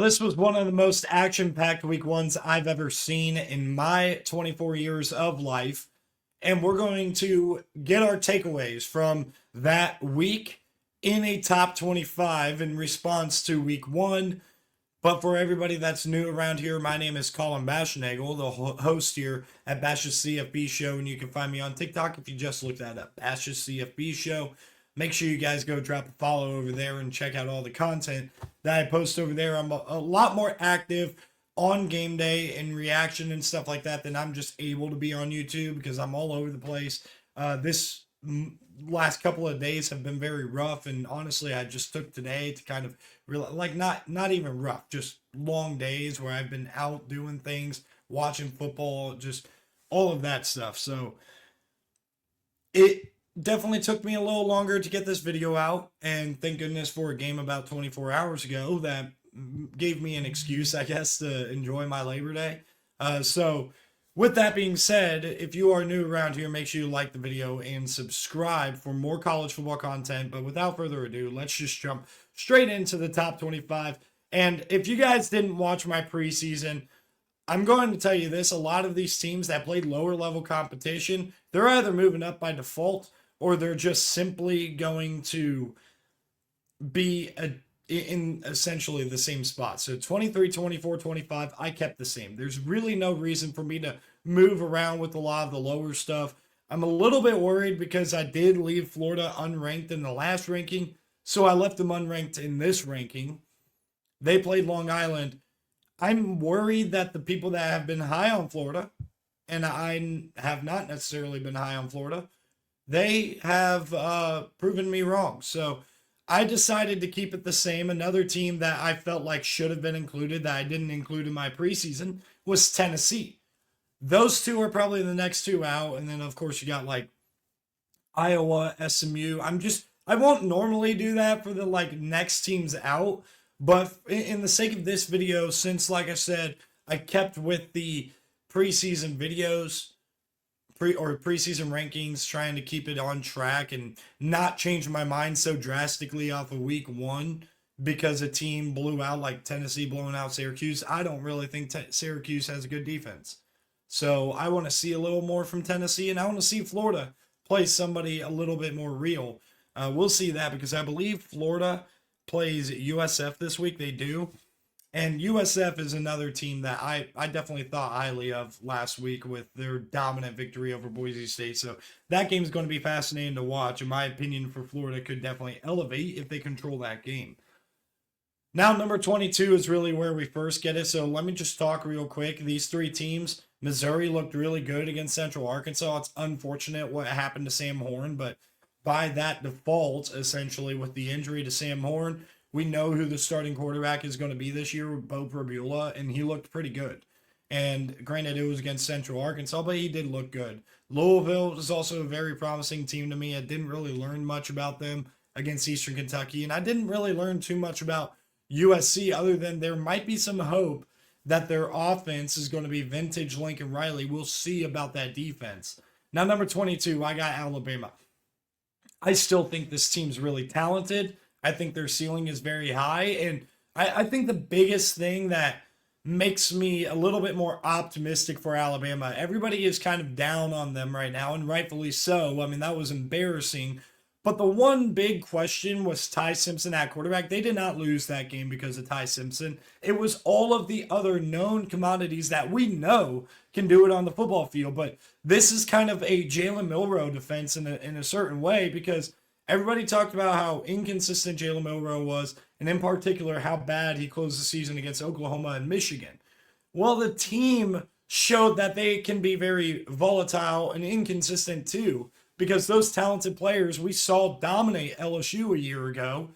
this was one of the most action-packed week ones I've ever seen in my 24 years of life. And we're going to get our takeaways from that week in a top 25 in response to week one. But for everybody that's new around here, my name is Colin Baschnagel, the host here at Bash's CFB Show. And you can find me on TikTok if you just look that up, Bash's CFB Show. Make sure you guys go drop a follow over there and check out all the content that I post over there. I'm a lot more active on game day and reaction and stuff like that than I'm just able to be on YouTube because I'm all over the place. This last couple of days have been very rough, and honestly, I just took today to kind of not even rough, just long days where I've been out doing things, watching football, just all of that stuff. So it definitely took me a little longer to get this video out, and thank goodness for a game about 24 hours ago that gave me an excuse, I guess, to enjoy my Labor Day. So with that being said, if you are new around here, make sure you like the video and subscribe for more college football content. But without further ado, let's just jump straight into the top 25. And if you guys didn't watch my preseason, I'm going to tell you this: a lot of these teams that played lower level competition, they're either moving up by default or they're just simply going to be in essentially the same spot. So 23, 24, 25, I kept the same. There's really no reason for me to move around with a lot of the lower stuff. I'm a little bit worried because I did leave Florida unranked in the last ranking, so I left them unranked in this ranking. They played Long Island. I'm worried that the people that have been high on Florida, and I have not necessarily been high on Florida, they have proven me wrong. So I decided to keep it the same. Another team that I felt like should have been included that I didn't include in my preseason was Tennessee. Those two are probably the next two out. And then, of course, you got like Iowa, SMU. I won't normally do that for the next teams out. But in the sake of this video, since, like I said, I kept with the preseason videos, preseason rankings, trying to keep it on track and not change my mind so drastically off of week one because a team blew out like Tennessee blowing out Syracuse. I don't really think Syracuse has a good defense. So I want to see a little more from Tennessee, and I want to see Florida play somebody a little bit more real. We'll see that because I believe Florida plays USF this week. They do. And USF is another team that I definitely thought highly of last week with their dominant victory over Boise State. So that game is going to be fascinating to watch. In my opinion, for Florida, could definitely elevate if they control that game. Now, number 22 is really where we first get it. So let me just talk real quick. These three teams, Missouri looked really good against Central Arkansas. It's unfortunate what happened to Sam Horn, but by that default, essentially, with the injury to Sam Horn, we know who the starting quarterback is going to be this year with Bo Prabula, and he looked pretty good. And granted, it was against Central Arkansas, but he did look good. Louisville was also a very promising team to me. I didn't really learn much about them against Eastern Kentucky, and I didn't really learn too much about USC other than there might be some hope that their offense is going to be vintage Lincoln Riley. We'll see about that defense. Now, number 22, I got Alabama. I still think this team's really talented. I think their ceiling is very high. And I think the biggest thing that makes me a little bit more optimistic for Alabama, everybody is kind of down on them right now, and rightfully so. I mean, that was embarrassing. But the one big question was Ty Simpson at quarterback. They did not lose that game because of Ty Simpson. It was all of the other known commodities that we know can do it on the football field. But this is kind of a Jalen Milroe defense in a certain way because everybody talked about how inconsistent Jalen Milroe was, and in particular, how bad he closed the season against Oklahoma and Michigan. Well, the team showed that they can be very volatile and inconsistent too, because those talented players we saw dominate LSU a year ago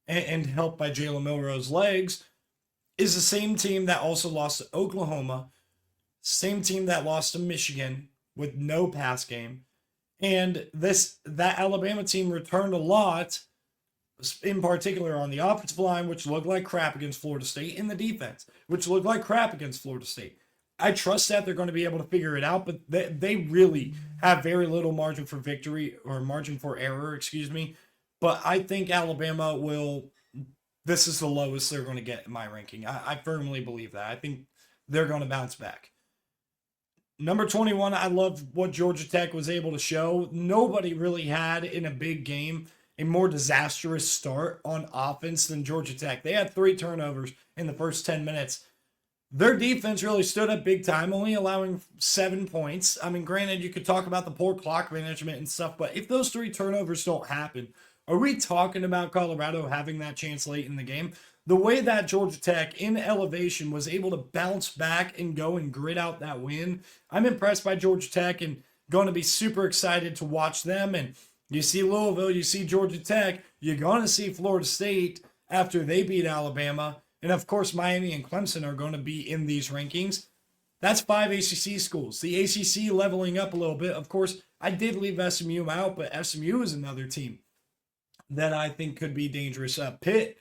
and helped by Jalen Milroe's legs is the same team that also lost to Oklahoma, same team that lost to Michigan with no pass game. And that Alabama team returned a lot, in particular on the offensive line, which looked like crap against Florida State, and the defense, which looked like crap against Florida State. I trust that they're going to be able to figure it out, but they really have very little margin for victory or margin for error, excuse me. But I think Alabama will this is the lowest they're going to get in my ranking. I firmly believe that. I think they're going to bounce back. Number 21, I love what Georgia Tech was able to show. Nobody really had in a big game a more disastrous start on offense than Georgia Tech. They had 3 turnovers in the first 10 minutes. Their defense really stood up big time, only allowing 7 points. I mean, granted, you could talk about the poor clock management and stuff, but if those 3 turnovers don't happen, are we talking about Colorado having that chance late in the game? The way that Georgia Tech in elevation was able to bounce back and go and grit out that win, I'm impressed by Georgia Tech and going to be super excited to watch them. And you see Louisville, you see Georgia Tech, you're going to see Florida State after they beat Alabama. And of course, Miami and Clemson are going to be in these rankings. That's 5 ACC schools. The ACC leveling up a little bit. Of course, I did leave SMU out, but SMU is another team that I think could be dangerous. Pitt,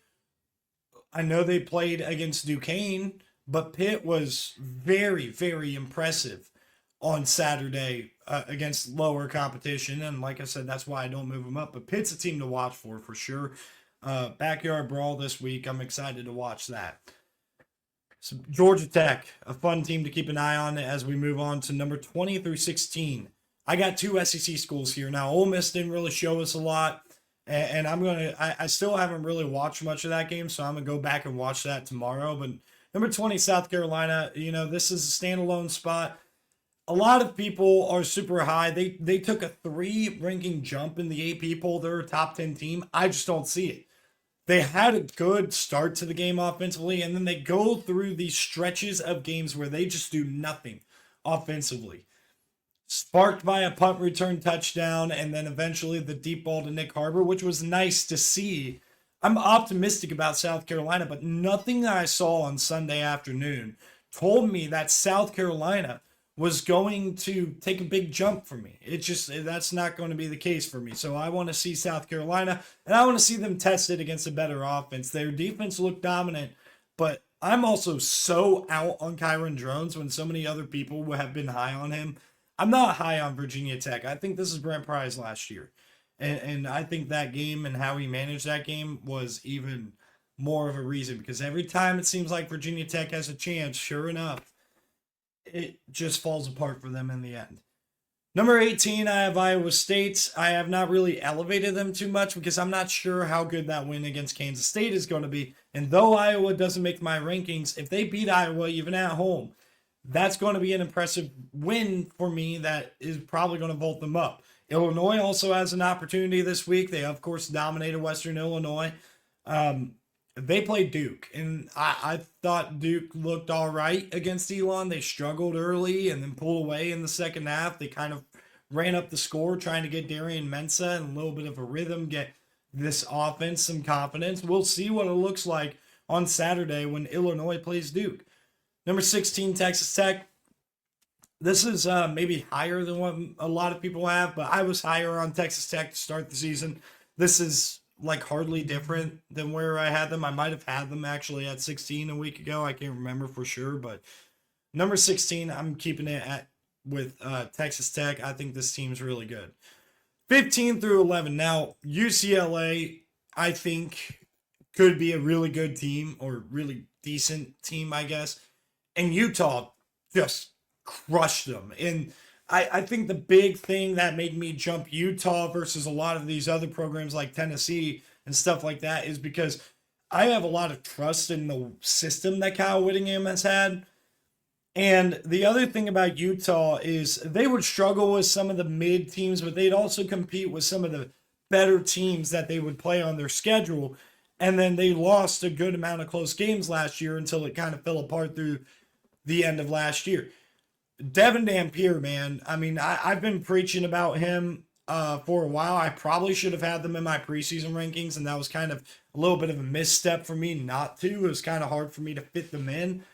I know they played against Duquesne, but Pitt was very, very impressive on Saturday against lower competition. And like I said, that's why I don't move them up. But Pitt's a team to watch for sure. Backyard brawl this week. I'm excited to watch that. So Georgia Tech, a fun team to keep an eye on as we move on to number 20 through 16. I got 2 SEC schools here. Now, Ole Miss didn't really show us a lot. And I still haven't really watched much of that game, so I'm going to go back and watch that tomorrow. But number 20, South Carolina, this is a standalone spot. A lot of people are super high. They took a 3 ranking jump in the AP poll. They're a top 10 team. I just don't see it. They had a good start to the game offensively, and then they go through these stretches of games where they just do nothing offensively. Sparked by a punt return touchdown, and then eventually the deep ball to Nick Harbor, which was nice to see. I'm optimistic about South Carolina, but nothing that I saw on Sunday afternoon told me that South Carolina was going to take a big jump for me. That's not going to be the case for me. So I want to see South Carolina, and I want to see them tested against a better offense. Their defense looked dominant, but I'm also so out on Kyron Drones when so many other people have been high on him. I'm not high on Virginia Tech. I think this is Brent Pry's last year. And I think that game and how he managed that game was even more of a reason, because every time it seems like Virginia Tech has a chance, sure enough, it just falls apart for them in the end. Number 18, I have Iowa State. I have not really elevated them too much because I'm not sure how good that win against Kansas State is going to be. And though Iowa doesn't make my rankings, if they beat Iowa even at home, that's going to be an impressive win for me that is probably going to vault them up. Illinois also has an opportunity this week. They, of course, dominated Western Illinois. They played Duke, and I thought Duke looked all right against Elon. They struggled early and then pulled away in the second half. They kind of ran up the score trying to get Darian Mensah and a little bit of a rhythm, get this offense some confidence. We'll see what it looks like on Saturday when Illinois plays Duke. Number 16, Texas Tech. This is maybe higher than what a lot of people have, but I was higher on Texas Tech to start the season. This is like hardly different than where I had them. I might have had them actually at 16 a week ago. I can't remember for sure, but number 16, I'm keeping it at with Texas Tech. I think this team's really good. 15 through 11. Now, UCLA, I think, could be a really good team or really decent team, I guess. And Utah just crushed them. And I think the big thing that made me jump Utah versus a lot of these other programs like Tennessee and stuff like that is because I have a lot of trust in the system that Kyle Whittingham has had. And the other thing about Utah is they would struggle with some of the mid teams, but they'd also compete with some of the better teams that they would play on their schedule. And then they lost a good amount of close games last year until it kind of fell apart through the end of last year. Devin Dampier, man. I mean, I've been preaching about him for a while. I probably should have had them in my preseason rankings, and that was kind of a little bit of a misstep for me not to. It was kind of hard for me to fit them in.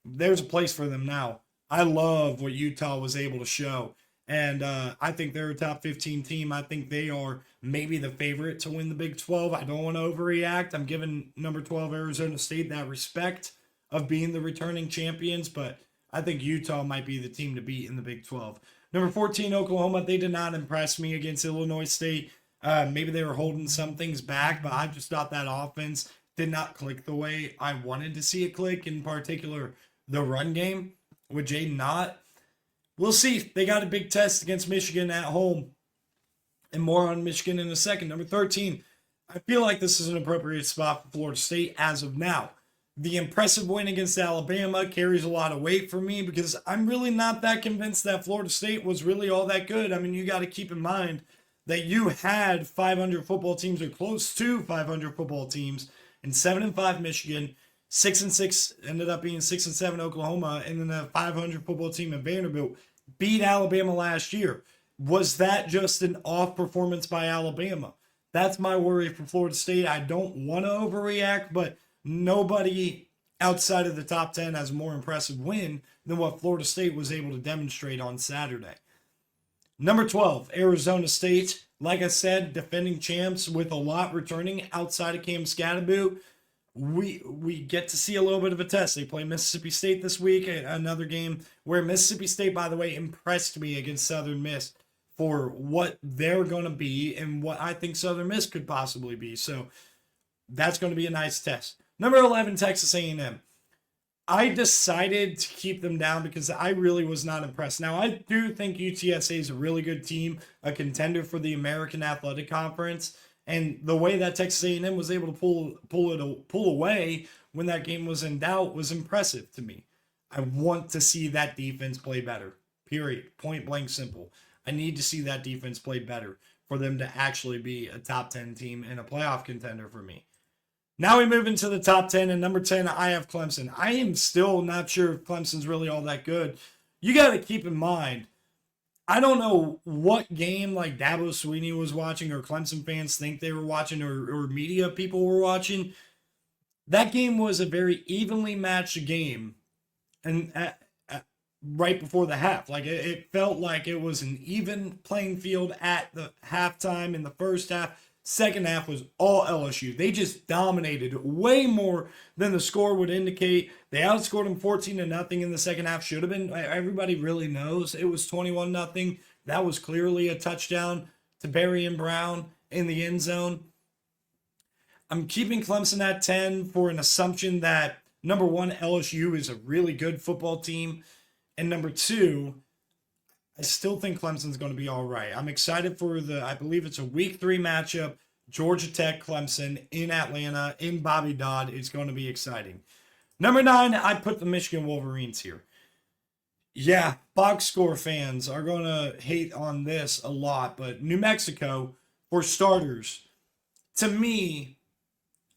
There's a place for them now. I love what Utah was able to show, and I think they're a top 15 team. I think they are maybe the favorite to win the Big 12. I don't want to overreact. I'm giving number 12 Arizona State that respect of being the returning champions, but I think Utah might be the team to beat in the Big 12. Number 14, Oklahoma. They did not impress me against Illinois State. Maybe they were holding some things back, but I just thought that offense did not click the way I wanted to see it click, in particular the run game with Jaden Knott. We'll see. They got a big test against Michigan at home, and more on Michigan in a second. Number 13, I feel like this is an appropriate spot for Florida State as of now. The impressive win against Alabama carries a lot of weight for me because I'm really not that convinced that Florida State was really all that good. I mean, you got to keep in mind that you had 500 football teams or close to 500 football teams in 7-5 Michigan, 6-6 ended up being 6-7 Oklahoma, and then a 500 football team in Vanderbilt beat Alabama last year. Was that just an off performance by Alabama? That's my worry for Florida State. I don't want to overreact, but nobody outside of the top 10 has a more impressive win than what Florida State was able to demonstrate on Saturday. Number 12, Arizona State. Like I said, defending champs with a lot returning outside of Cam Scadaboo. We get to see a little bit of a test. They play Mississippi State this week, another game where Mississippi State, by the way, impressed me against Southern Miss for what they're going to be and what I think Southern Miss could possibly be. So that's going to be a nice test. Number 11, Texas A&M. I decided to keep them down because I really was not impressed. Now, I do think UTSA is a really good team, a contender for the American Athletic Conference, and the way that Texas A&M was able to pull away when that game was in doubt was impressive to me. I want to see that defense play better. Period. Point blank simple. I need to see that defense play better for them to actually be a top 10 team and a playoff contender for me. Now we move into the top 10, and number 10, I have Clemson. I am still not sure if Clemson's really all that good. You got to keep in mind, I don't know what game like Dabo Swinney was watching or Clemson fans think they were watching or media people were watching. That game was a very evenly matched game, and right before the half. Like it felt like it was an even playing field at the halftime in the first half. Second half was all LSU. They just dominated way more than the score would indicate. They outscored them 14-0 in the second half. Should have been. Everybody really knows it was 21-0. That was clearly a touchdown to Barry and Brown in the end zone. I'm keeping Clemson at 10 for an assumption that, number one, LSU is a really good football team. And number two, I still think Clemson's going to be all right. I'm excited for I believe it's a week 3 matchup, Georgia Tech, Clemson in Atlanta, in Bobby Dodd. It's going to be exciting. Number 9, I put the Michigan Wolverines here. Yeah, box score fans are going to hate on this a lot, but New Mexico, for starters, to me,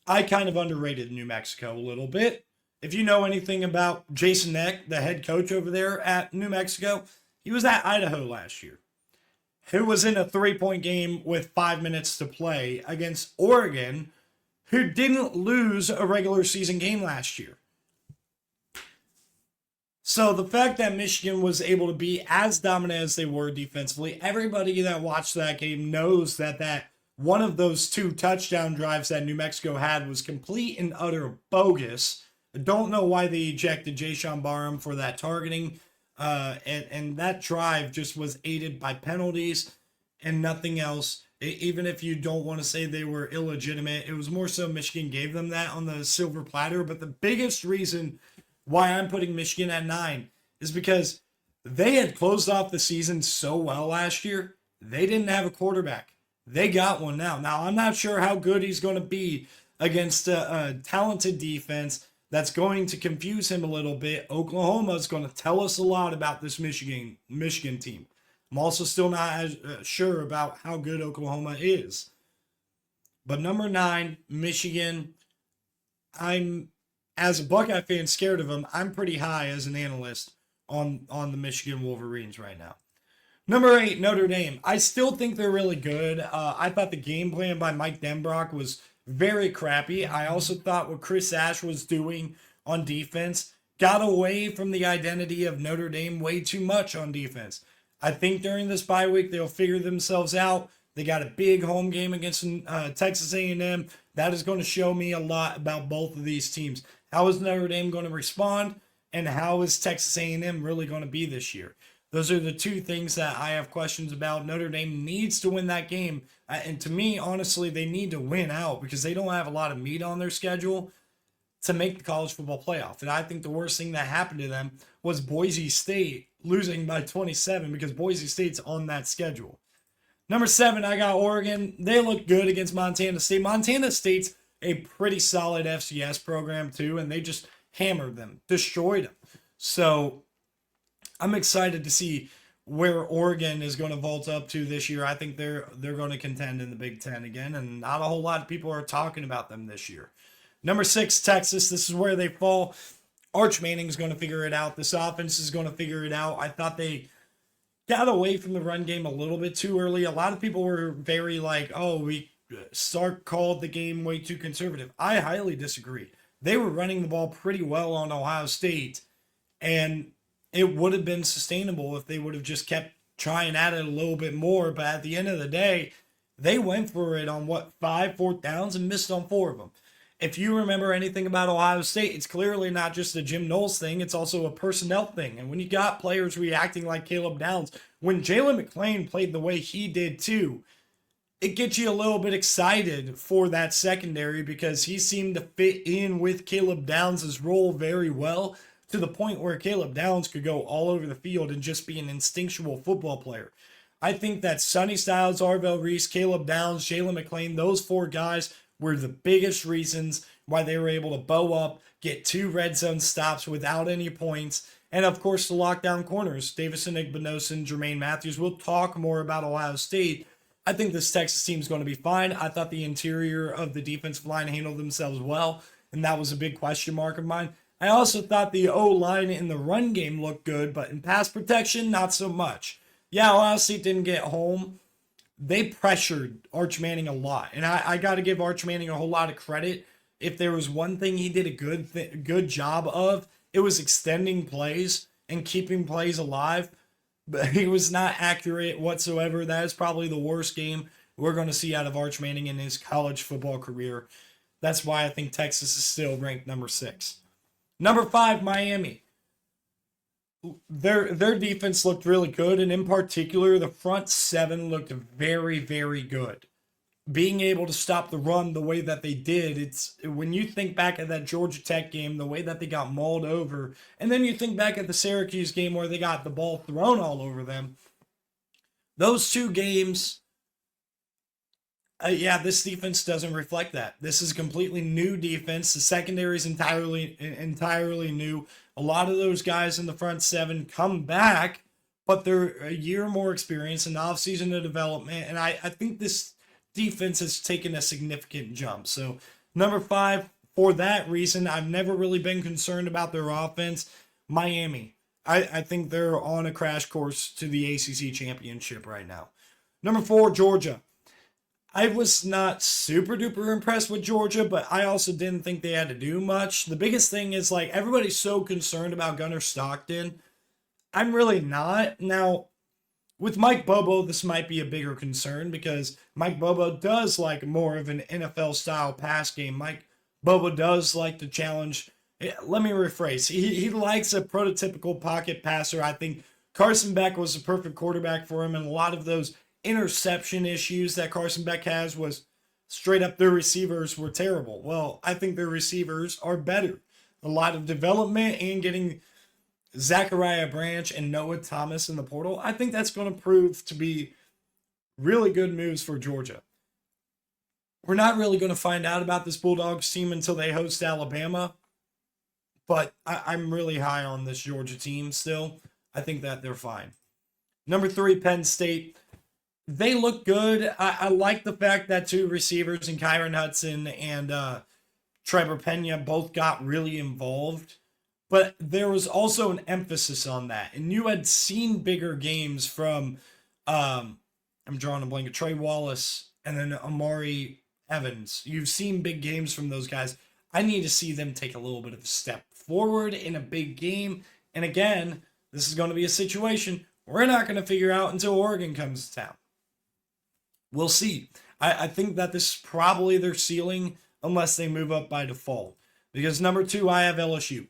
I kind of underrated New Mexico a little bit. If you know anything about Jason Eck, the head coach over there at New Mexico, he was at Idaho last year, who was in a 3-point game with 5 minutes to play against Oregon, who didn't lose a regular season game last year. So the fact that Michigan was able to be as dominant as they were defensively, everybody that watched that game knows that one of those 2 touchdown drives that New Mexico had was complete and utter bogus. I don't know why they ejected Jayshon Barham for that targeting. And that drive just was aided by penalties and nothing else. Even if you don't want to say they were illegitimate, it was more so Michigan gave them that on the silver platter. But the biggest reason why I'm putting Michigan at 9 is because they had closed off the season so well last year. They didn't have a quarterback. They got one now. Now, I'm not sure how good he's going to be against a talented defense that's going to confuse him a little bit. Oklahoma is going to tell us a lot about this Michigan team. I'm also still not as sure about how good Oklahoma is. But number 9, Michigan, I'm, as a Buckeye fan, scared of them. I'm pretty high as an analyst on the Michigan Wolverines right now. Number 8, Notre Dame. I still think they're really good. I thought the game plan by Mike Denbrock was very crappy. I also thought what Chris Ash was doing on defense got away from the identity of Notre Dame way too much on defense. I think during this bye week, they'll figure themselves out. They got a big home game against Texas A&M. That is going to show me a lot about both of these teams. How is Notre Dame going to respond? And how is Texas A&M really going to be this year? Those are the two things that I have questions about. Notre Dame needs to win that game. And to me, honestly, they need to win out because they don't have a lot of meat on their schedule to make the college football playoff. And I think the worst thing that happened to them was Boise State losing by 27 because Boise State's on that schedule. Number 7, I got Oregon. They look good against Montana State. Montana State's a pretty solid FCS program too, and they just hammered them, destroyed them. So I'm excited to see where Oregon is going to vault up to this year. I think they're going to contend in the Big Ten again, and not a whole lot of people are talking about them this year. Number 6, Texas. This is where they fall. Arch Manning's going to figure it out. This offense is going to figure it out. I thought they got away from the run game a little bit too early. A lot of people were very like, oh, Sark called the game way too conservative. I highly disagree. They were running the ball pretty well on Ohio State, and it would have been sustainable if they would have just kept trying at it a little bit more. But at the end of the day, they went for it on 5 fourth downs and missed on 4 of them. If you remember anything about Ohio State, it's clearly not just a Jim Knowles thing. It's also a personnel thing. And when you got players reacting like Caleb Downs, when Jalen McClain played the way he did too, it gets you a little bit excited for that secondary because he seemed to fit in with Caleb Downs' role very well to the point where Caleb Downs could go all over the field and just be an instinctual football player. I think that Sonny Styles, Arvell Reese, Caleb Downs, Jalen McClain, those 4 guys were the biggest reasons why they were able to bow up, get 2 red zone stops without any points, and of course the lockdown corners, Davison Igbinosun and Jermaine Matthews. We'll talk more about Ohio State. I think this Texas team is going to be fine. I thought the interior of the defensive line handled themselves well, and that was a big question mark of mine. I also thought the O-line in the run game looked good, but in pass protection, not so much. Yeah, Ohio State didn't get home. They pressured Arch Manning a lot. And I got to give Arch Manning a whole lot of credit. If there was one thing he did a good job of, it was extending plays and keeping plays alive. But he was not accurate whatsoever. That is probably the worst game we're going to see out of Arch Manning in his college football career. That's why I think Texas is still ranked number 6. Number 5, Miami. Their defense looked really good, and in particular, the front 7 looked very, very good. Being able to stop the run the way that they did, it's when you think back at that Georgia Tech game, the way that they got mauled over, and then you think back at the Syracuse game where they got the ball thrown all over them. Those 2 games, this defense doesn't reflect that. This is a completely new defense. The secondary is entirely new. A lot of those guys in the front 7 come back, but they're a year more experienced in offseason of development. And I think this defense has taken a significant jump. So number 5, for that reason, I've never really been concerned about their offense. Miami. I think they're on a crash course to the ACC championship right now. Number 4, Georgia. I was not super duper impressed with Georgia, but I also didn't think they had to do much. The biggest thing is like everybody's so concerned about Gunnar Stockton. I'm really not. Now, with Mike Bobo, this might be a bigger concern because Mike Bobo does like more of an NFL style pass game. Mike Bobo does like to challenge. Let me rephrase. He likes a prototypical pocket passer. I think Carson Beck was the perfect quarterback for him, and a lot of those interception issues that Carson Beck has was straight up their receivers were terrible. Well, I think their receivers are better. A lot of development and getting Zachariah Branch and Noah Thomas in the portal. I think that's going to prove to be really good moves for Georgia. We're not really going to find out about this Bulldogs team until they host Alabama, but I'm really high on this Georgia team still. I think that they're fine. Number 3, Penn State. They look good. I like the fact that 2 receivers in Kyron Hudson and Trevor Pena both got really involved. But there was also an emphasis on that. And you had seen bigger games from, I'm drawing a blank, Trey Wallace and then Amari Evans. You've seen big games from those guys. I need to see them take a little bit of a step forward in a big game. And again, this is going to be a situation we're not going to figure out until Oregon comes to town. We'll see. I think that this is probably their ceiling unless they move up by default. Because number 2, I have LSU.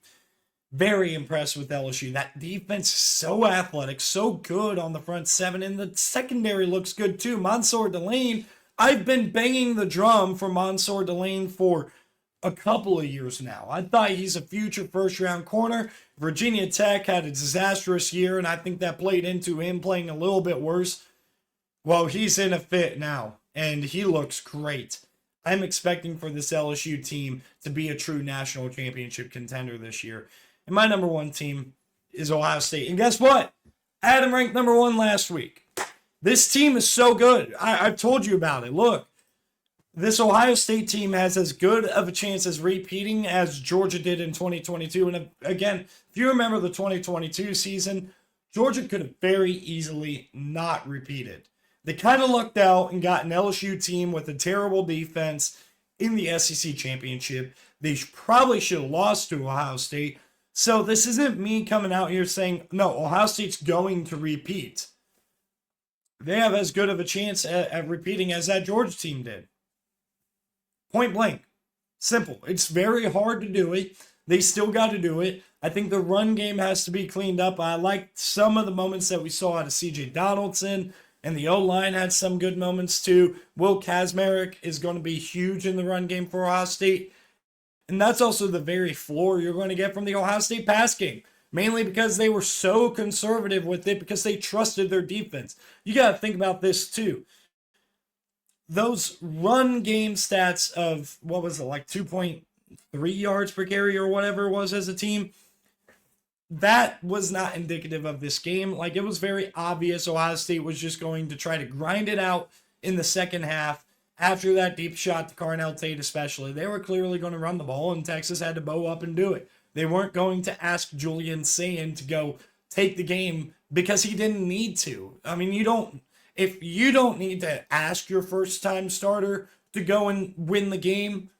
Very impressed with LSU. That defense is so athletic, so good on the front seven, and the secondary looks good too. Mansour Delane, I've been banging the drum for Mansour Delane for a couple of years now. I thought he's a future first round corner. Virginia Tech had a disastrous year, and I think that played into him playing a little bit worse. Well, he's in a fit now, and he looks great. I'm expecting for this LSU team to be a true national championship contender this year. And my number one team is Ohio State. And guess what? I had them ranked number one last week. This team is so good. I've told you about it. Look, this Ohio State team has as good of a chance as repeating as Georgia did in 2022. And again, if you remember the 2022 season, Georgia could have very easily not repeated. They kind of lucked out and got an LSU team with a terrible defense in the SEC championship. They probably should have lost to Ohio State. So this isn't me coming out here saying, no, Ohio State's going to repeat. They have as good of a chance at repeating as that Georgia team did. Point blank. Simple. It's very hard to do it. They still got to do it. I think the run game has to be cleaned up. I liked some of the moments that we saw out of C.J. Donaldson, and the O-line had some good moments too. Will Kazmarek is going to be huge in the run game for Ohio State. And that's also the very floor you're going to get from the Ohio State pass game. Mainly because they were so conservative with it because they trusted their defense. You got to think about this too. Those run game stats of, what was it, like 2.3 yards per carry or whatever it was as a team, that was not indicative of this game. Like, it was very obvious Ohio State was just going to try to grind it out in the second half. After that deep shot to Carnell Tate especially, they were clearly going to run the ball, and Texas had to bow up and do it. They weren't going to ask Julian Sayin to go take the game because he didn't need to. I mean, if you don't need to ask your first-time starter to go and win the game,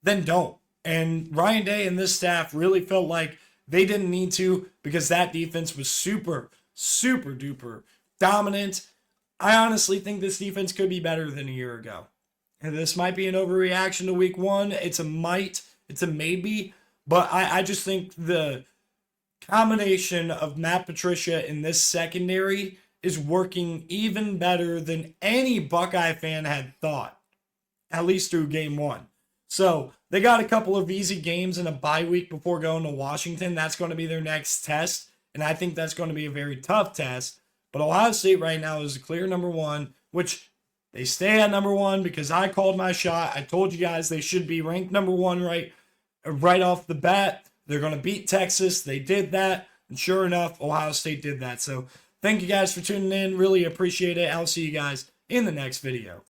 then don't. And Ryan Day and this staff really felt like they didn't need to because that defense was super, super duper dominant. I honestly think this defense could be better than a year ago. And this might be an overreaction to week one. It's a might. It's a maybe. But I just think the combination of Matt Patricia in this secondary is working even better than any Buckeye fan had thought, at least through game one. So they got a couple of easy games and a bye week before going to Washington. That's going to be their next test. And I think that's going to be a very tough test. But Ohio State right now is a clear number one, which they stay at number one because I called my shot. I told you guys they should be ranked number one right off the bat. They're going to beat Texas. They did that. And sure enough, Ohio State did that. So thank you guys for tuning in. Really appreciate it. I'll see you guys in the next video.